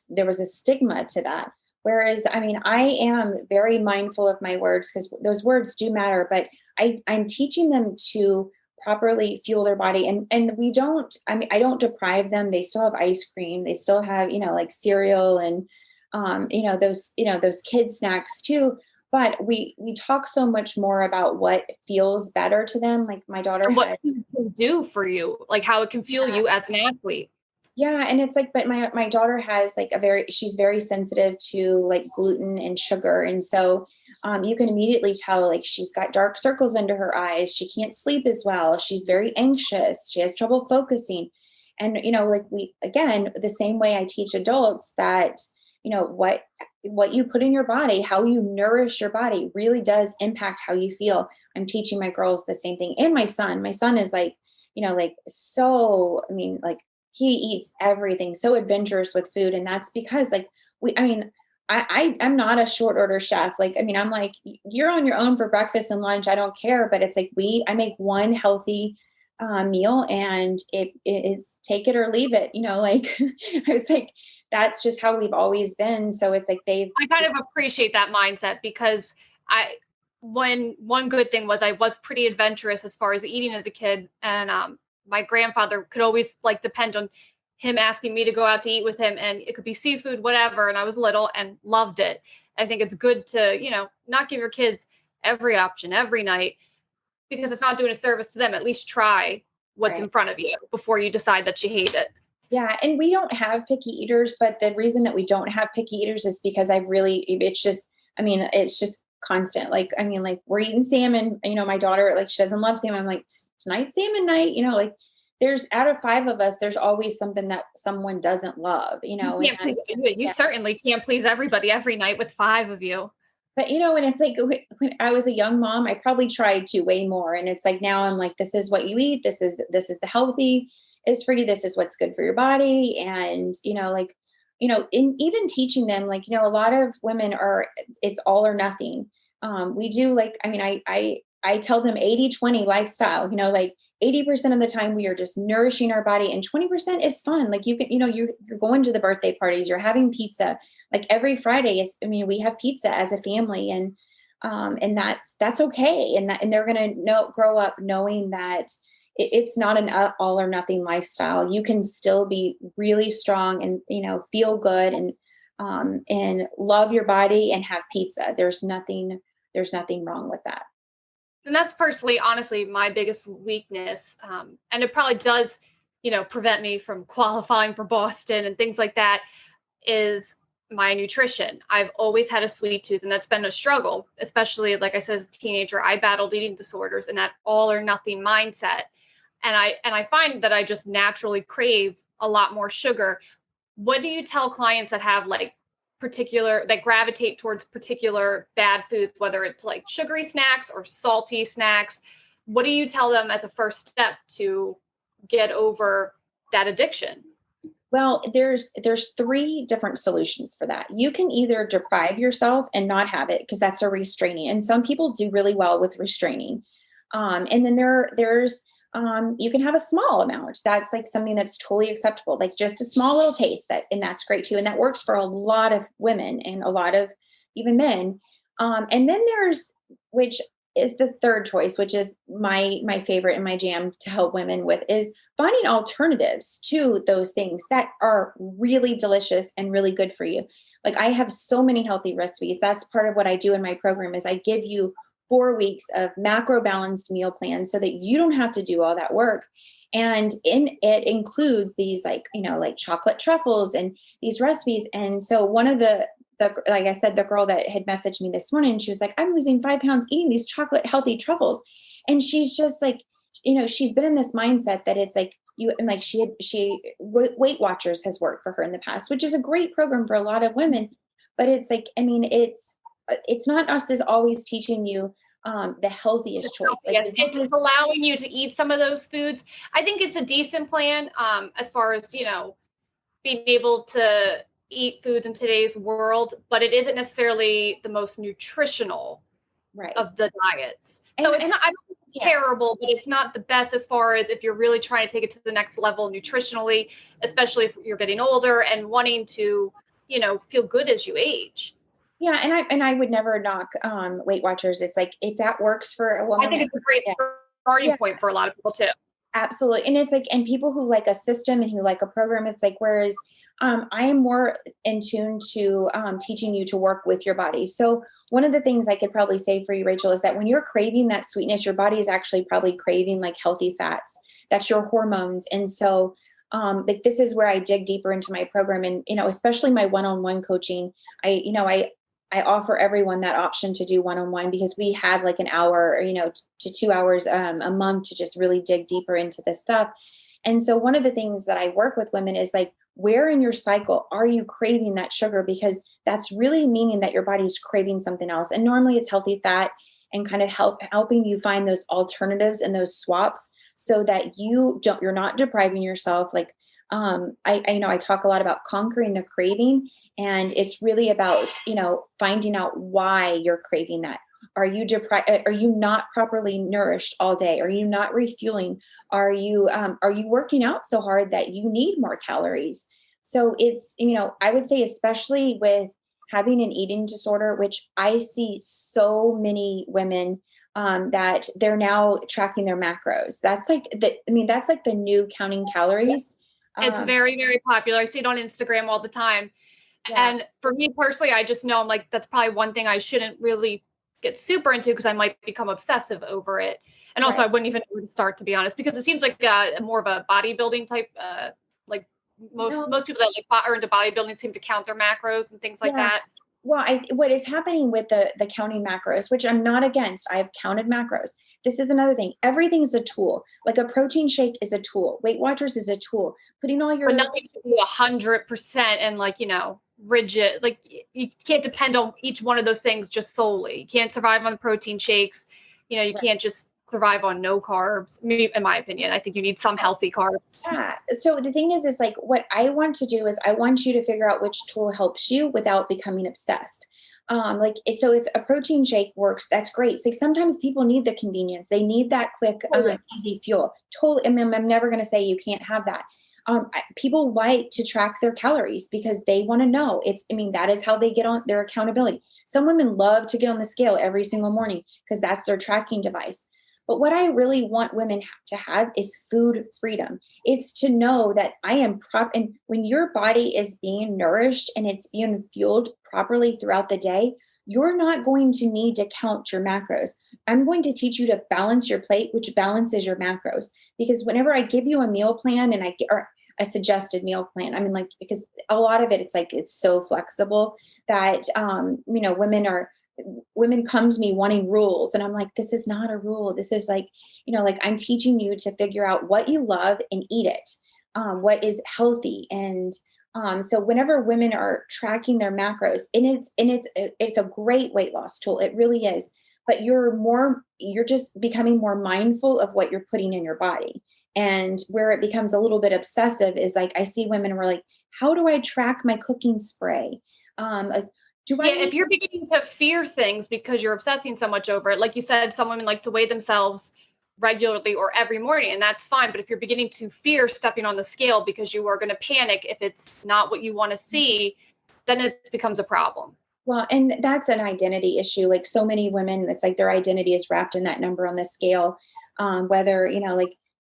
there was a stigma to that. Whereas, I am very mindful of my words because those words do matter, but I'm teaching them to properly fuel their body. And we don't, I don't deprive them. They still have ice cream. They still have, like cereal and, those kid snacks too. But we talk so much more about what feels better to them. Like my daughter and what food can do for you, like how it can fuel you as an athlete. Yeah. And it's like, but my daughter has like she's very sensitive to like gluten and sugar. And so you can immediately tell like she's got dark circles under her eyes. She can't sleep as well. She's very anxious. She has trouble focusing. And, like again, the same way I teach adults that, what you put in your body, how you nourish your body really does impact how you feel. I'm teaching my girls the same thing. And my son is like, so, he eats everything, so adventurous with food. And that's because like I'm not a short order chef. Like, I'm like, you're on your own for breakfast and lunch. I don't care. But it's like, I make one healthy meal and it's take it or leave it, like I was like, that's just how we've always been. So it's like I kind of appreciate that mindset because one good thing was I was pretty adventurous as far as eating as a kid. And, my grandfather could always like depend on him asking me to go out to eat with him and it could be seafood, whatever. And I was little and loved it. I think it's good to, not give your kids every option every night because it's not doing a service to them. At least try what's in front of you before you decide that you hate it. Yeah. And we don't have picky eaters, but the reason that we don't have picky eaters is because it's just constant. Like, we're eating salmon, my daughter, like, she doesn't love salmon. I'm like, tonight's salmon night, like, there's out of 5 of us, there's always something that someone doesn't love, You can't certainly can't please everybody every night with 5 of you. But, and it's like when I was a young mom, I probably tried to way more. And it's like, now I'm like, this is what you eat. This is the healthy is for you. This is what's good for your body. And, in even teaching them, like, a lot of women it's all or nothing. We do I tell them 80-20 lifestyle, like 80% of the time we are just nourishing our body and 20% is fun. Like you can, you're going to the birthday parties, you're having pizza, like every Friday we have pizza as a family and that's okay. And they're going to grow up knowing that it's not an all or nothing lifestyle. You can still be really strong and, feel good and love your body and have pizza. There's nothing wrong with that. And that's personally, honestly, my biggest weakness. And it probably does, prevent me from qualifying for Boston and things like that, is my nutrition. I've always had a sweet tooth, and that's been a struggle, especially, like I said, as a teenager. I battled eating disorders and that all or nothing mindset. And I find that I just naturally crave a lot more sugar. What do you tell clients that have that gravitate towards particular bad foods, whether it's like sugary snacks or salty snacks? What do you tell them as a first step to get over that addiction? Well, there's 3 different solutions for that. You can either deprive yourself and not have it, because that's a restraining. And some people do really well with restraining. And then there's you can have a small amount. That's like something that's totally acceptable, like just a small little taste and that's great too. And that works for a lot of women and a lot of even men. And then which is the third choice, which is my favorite and my jam to help women with, is finding alternatives to those things that are really delicious and really good for you. Like, I have so many healthy recipes. That's part of what I do in my program, is I give you 4 weeks of macro balanced meal plans so that you don't have to do all that work. And it includes these like chocolate truffles and these recipes. And so one of the like I said, the girl that had messaged me this morning, she was like, I'm losing 5 pounds eating these chocolate healthy truffles. And she's just like, she's been in this mindset that it's like Weight Watchers has worked for her in the past, which is a great program for a lot of women. But it's like, it's not us as always teaching you the healthiest choice. It's allowing you to eat some of those foods. I think it's a decent plan as far as, being able to eat foods in today's world, but it isn't necessarily the most nutritional of the diets. So it's not terrible, but it's not the best as far as if you're really trying to take it to the next level nutritionally, especially if you're getting older and wanting to, feel good as you age. Yeah. And I would never knock Weight Watchers. It's like, if that works for a woman, I think it's a great starting point for a lot of people too. Absolutely. And it's like, and people who like a system and who like a program, it's like, whereas I am more in tune to teaching you to work with your body. So one of the things I could probably say for you, Rachel, is that when you're craving that sweetness, your body is actually probably craving like healthy fats. That's your hormones. And so this is where I dig deeper into my program, and, especially my one-on-one coaching. I offer everyone that option to do one-on-one, because we have like an hour, to 2 hours a month to just really dig deeper into this stuff. And so one of the things that I work with women is like, where in your cycle are you craving that sugar? Because that's really meaning that your body's craving something else. And normally it's healthy fat, and kind of helping you find those alternatives and those swaps so that you're not depriving yourself. Like, I talk a lot about conquering the craving, and it's really about, finding out why you're craving that. Are you deprived? Are you not properly nourished all day? Are you not refueling? Are you working out so hard that you need more calories? So it's, I would say, especially with having an eating disorder, which I see so many women that they're now tracking their macros. That's like the new counting calories. It's very, very popular. I see it on Instagram all the time. Yeah. And for me personally, I just know I'm like, that's probably one thing I shouldn't really get super into, because I might become obsessive over it. And also, I wouldn't even know where to start, to be honest, because it seems like more of a bodybuilding type, like most people that like are into bodybuilding seem to count their macros and things like Yeah. that. Well, what is happening with the counting macros, which I'm not against, I've counted macros. This is another thing. Everything's a tool. Like a protein shake is a tool. Weight Watchers is a tool. Putting all your But nothing should be 100% and like, rigid. Like you can't depend on each one of those things just solely. You can't survive on protein shakes. You can't just survive on no carbs. In my opinion, I think you need some healthy carbs. Yeah. So the thing is like what I want to do is I want you to figure out which tool helps you without becoming obsessed. So if a protein shake works, that's great. So sometimes people need the convenience. They need that quick, easy fuel. Totally. I mean, I'm never going to say you can't have that. People like to track their calories because they want to know that is how they get on their accountability. Some women love to get on the scale every single morning because that's their tracking device. But what I really want women to have is food freedom. It's to know that I am and when your body is being nourished and it's being fueled properly throughout the day, you're not going to need to count your macros. I'm going to teach you to balance your plate, which balances your macros. Because whenever I give you a meal plan or a suggested meal plan, because a lot of it's so flexible that, women come to me wanting rules, and I'm like, this is not a rule. This is I'm teaching you to figure out what you love and eat it, what is healthy. And so whenever women are tracking their macros, and it's a great weight loss tool, it really is, but you're just becoming more mindful of what you're putting in your body. And where it becomes a little bit obsessive is like, I see women who are like, how do I track my cooking spray? If you're beginning to fear things because you're obsessing so much over it, like you said, some women like to weigh themselves regularly or every morning, and that's fine. But if you're beginning to fear stepping on the scale because you are going to panic if it's not what you want to see, then it becomes a problem. Well, and that's an identity issue. Like so many women, it's like their identity is wrapped in that number on the scale.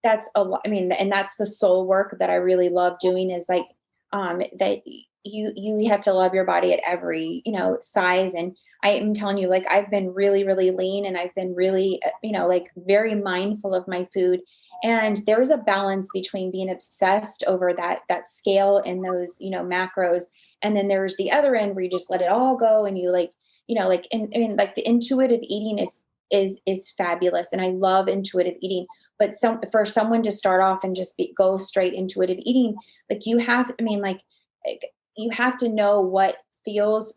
That's a lot. I mean, and that's the soul work that I really love doing is like, that you have to love your body at every, size. And I am telling you, like, I've been really, really lean, and I've been really, very mindful of my food. And there is a balance between being obsessed over that scale and those, macros. And then there's the other end where you just let it all go. And you the intuitive eating is fabulous. And I love intuitive eating, but for someone to start off and just go straight intuitive eating, like you have to know what feels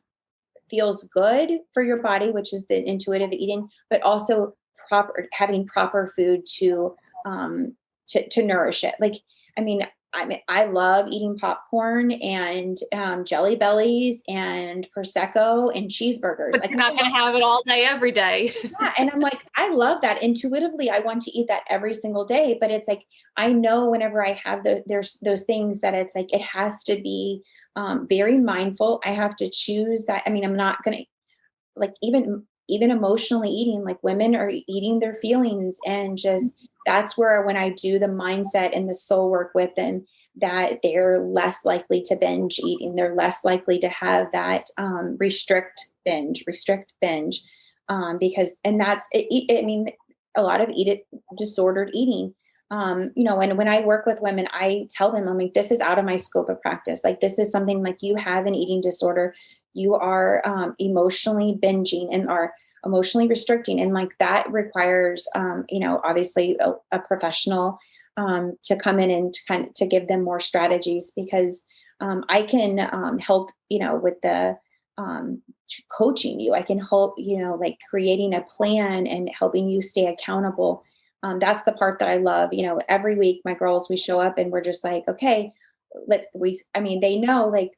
good for your body, which is the intuitive eating, but also having proper food to nourish it. I love eating popcorn and Jelly Bellies and Prosecco and cheeseburgers. But you're not going to have it all day, every day. Yeah, and I'm like, I love that. Intuitively, I want to eat that every single day. But it's like, I know whenever I have there's those things that it's like, it has to be very mindful. I have to choose that. I'm not going to even emotionally eating, like women are eating their feelings, and just that's where when I do the mindset and the soul work with them, that they're less likely to binge eat, and they're less likely to have that restrict binge because, and that's it. A lot of disordered eating. And when I work with women, I tell them, I'm like, this is out of my scope of practice. Like, this is something like you have an eating disorder. You are emotionally binging and are emotionally restricting. And like that requires, obviously a professional to come in and to give them more strategies, because I can help, with the coaching you. I can help, like creating a plan and helping you stay accountable. That's the part that I love. Every week my girls, we show up and we're just like, okay, they know, like,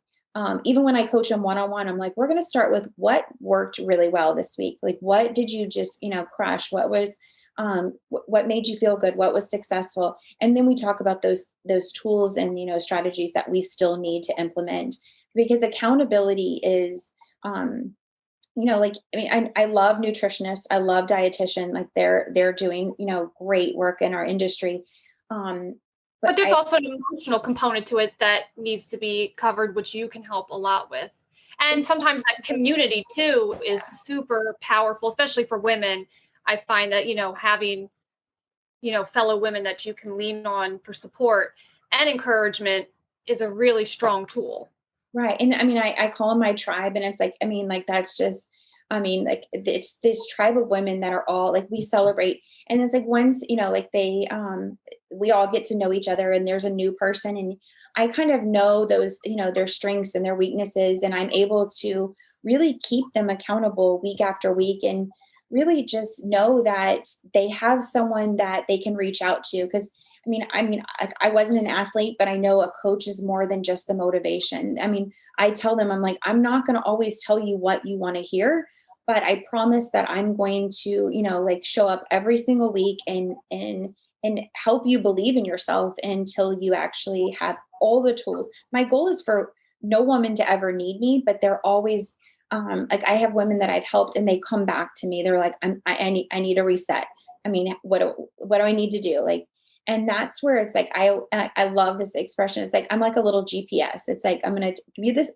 even when I coach them one-on-one, I'm like, we're going to start with what worked really well this week. Like, what did you just, crush? What was, what made you feel good? What was successful? And then we talk about those tools and, strategies that we still need to implement, because accountability is, I love nutritionists. I love dietitian. Like they're doing, great work in our industry. But there's also an emotional component to it that needs to be covered, which you can help a lot with. And sometimes that community too is super powerful, especially for women. I find that, having fellow women that you can lean on for support and encouragement is a really strong tool. Right. And I mean, I call them my tribe, and it's like, I mean, like, that's just, I mean, like, it's this tribe of women that are all like, we celebrate. And it's like, once, like we all get to know each other, and there's a new person, and I kind of know those, their strengths and their weaknesses. And I'm able to really keep them accountable week after week, and really just know that they have someone that they can reach out to. Cause like, I wasn't an athlete, but I know a coach is more than just the motivation. I mean, I tell them, I'm like, I'm not going to always tell you what you want to hear, but I promise that I'm going to, like, show up every single week and help you believe in yourself until you actually have all the tools. My goal is for no woman to ever need me, but they're always, like, I have women that I've helped, and they come back to me. They're like, I need a reset. I mean, what do I need to do? Like, and that's where it's like, I love this expression. It's like, I'm like a little GPS. It's like, I'm going to give you this,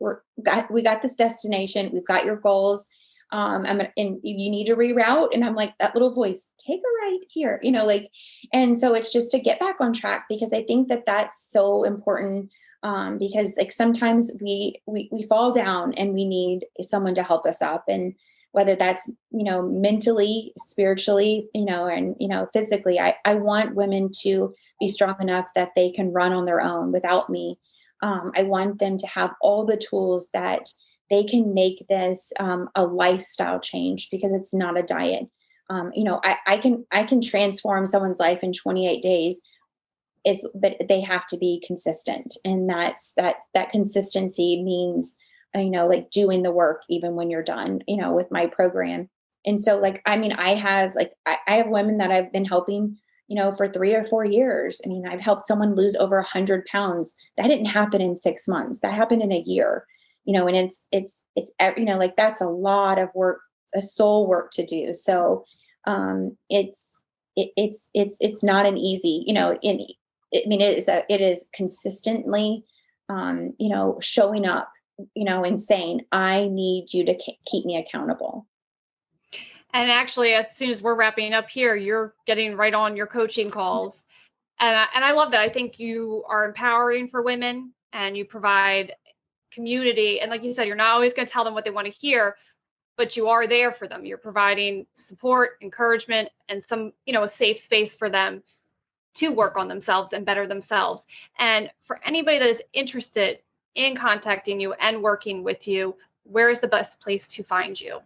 we got this destination. We've got your goals. And you need to reroute. And I'm like, that little voice, take a right here, like, and so it's just to get back on track, because I think that that's so important. Because like, sometimes we fall down, and we need someone to help us up. And whether that's, mentally, spiritually, and, physically, I want women to be strong enough that they can run on their own without me. I want them to have all the tools that they can make this a lifestyle change, because it's not a diet. I can transform someone's life in 28 days, but they have to be consistent. And that consistency means, like, doing the work even when you're done, with my program. And so, like, I mean, I have women that I've been helping, for 3 or 4 years. I mean, I've helped someone lose over 100 pounds. That didn't happen in 6 months. That happened in a year, and it's, like, that's a lot of work, a soul work to do. So, it's not an easy, it is consistently, showing up, and saying, I need you to keep me accountable. And actually, as soon as we're wrapping up here, you're getting right on your coaching calls. And I love that. I think you are empowering for women, and you provide community. And like you said, you're not always going to tell them what they want to hear, but you are there for them. You're providing support, encouragement, and some, a safe space for them to work on themselves and better themselves. And for anybody that is interested in contacting you and working with you, where is the best place to find you?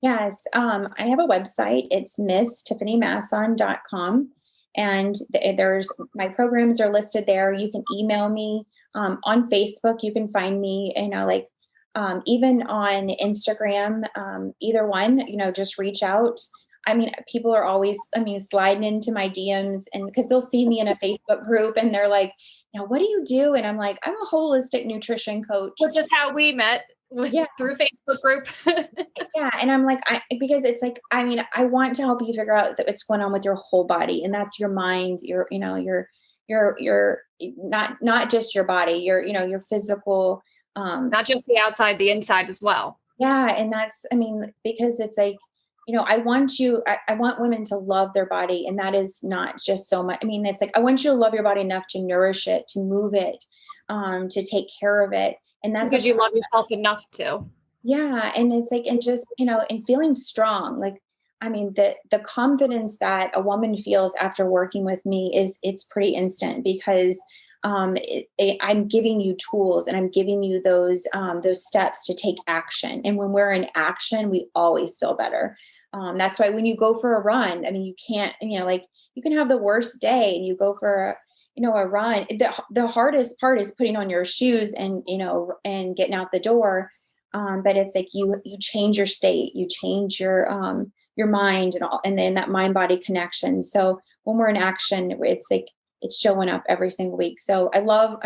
Yes. I have a website. It's misstiffanymasson.com. And there's, my programs are listed there. You can email me. On Facebook, you can find me, even on Instagram, either one, just reach out. I mean, people are always, sliding into my DMs, and because they'll see me in a Facebook group, and they're like, now, what do you do? And I'm like, I'm a holistic nutrition coach. Which is how we met, through Facebook group. Yeah. And I'm like, because it's like, I want to help you figure out what's going on with your whole body. And that's your mind, your not just your body, your physical, not just the outside, the inside as well. Yeah. And that's, because it's like, I want women to love their body. And that is not just so much. It's like, I want you to love your body enough to nourish it, to move it, to take care of it. And that's because you love yourself enough to. Yeah. And it's like, and just, and feeling strong. Like, the confidence that a woman feels after working with me it's pretty instant, because I'm giving you tools, and I'm giving you those steps to take action. And when we're in action, we always feel better. That's why when you go for a run, you can't, you can have the worst day, and you go for a run. The hardest part is putting on your shoes and getting out the door. But it's like you change your state, you change your mind, and then that mind body connection. So when we're in action, it's like, it's showing up every single week. So I love,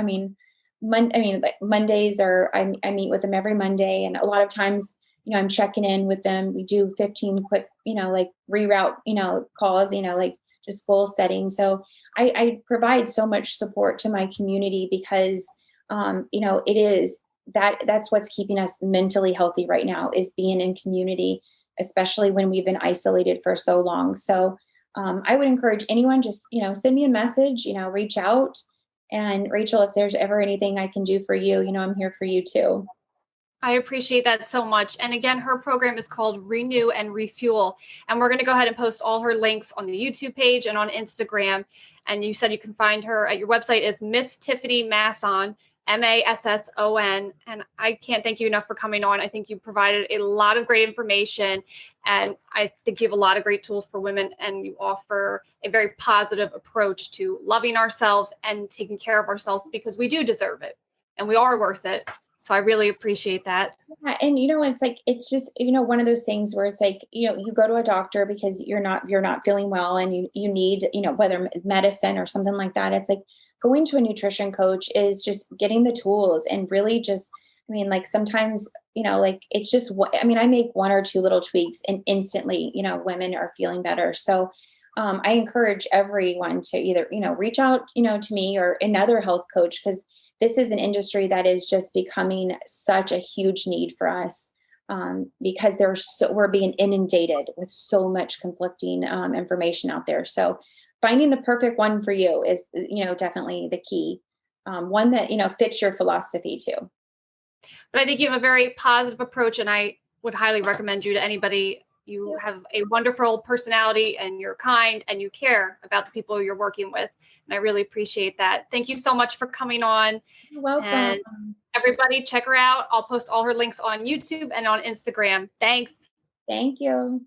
Mondays are, I meet with them every Monday. And a lot of times, I'm checking in with them. We do 15 quick, reroute, calls, just goal setting. So I provide so much support to my community, because, it is that's what's keeping us mentally healthy right now, is being in community, especially when we've been isolated for so long. So I would encourage anyone, just, send me a message, reach out. And Rachel, if there's ever anything I can do for you, I'm here for you too. I appreciate that so much. And again, her program is called Renew and Refuel. And we're going to go ahead and post all her links on the YouTube page and on Instagram. And you said you can find her at your website is Miss Tiffany Masson, Masson. And I can't thank you enough for coming on. I think you provided a lot of great information. And I think you have a lot of great tools for women. And you offer a very positive approach to loving ourselves and taking care of ourselves, because we do deserve it and we are worth it. So I really appreciate that. Yeah, and it's like, it's just, one of those things where it's like, you go to a doctor because you're not feeling well, and you need, whether medicine or something like that. It's like going to a nutrition coach is just getting the tools, and really just, like sometimes, like it's just I make one or two little tweaks and instantly, women are feeling better. So I encourage everyone to either, reach out, to me or another health coach, because this is an industry that is just becoming such a huge need for us, because we're being inundated with so much conflicting information out there. So finding the perfect one for you is, definitely the key. One that, fits your philosophy too. But I think you have a very positive approach, and I would highly recommend you to anybody. You have a wonderful personality, and you're kind, and you care about the people you're working with. And I really appreciate that. Thank you so much for coming on. You're welcome. And everybody check her out. I'll post all her links on YouTube and on Instagram. Thanks. Thank you.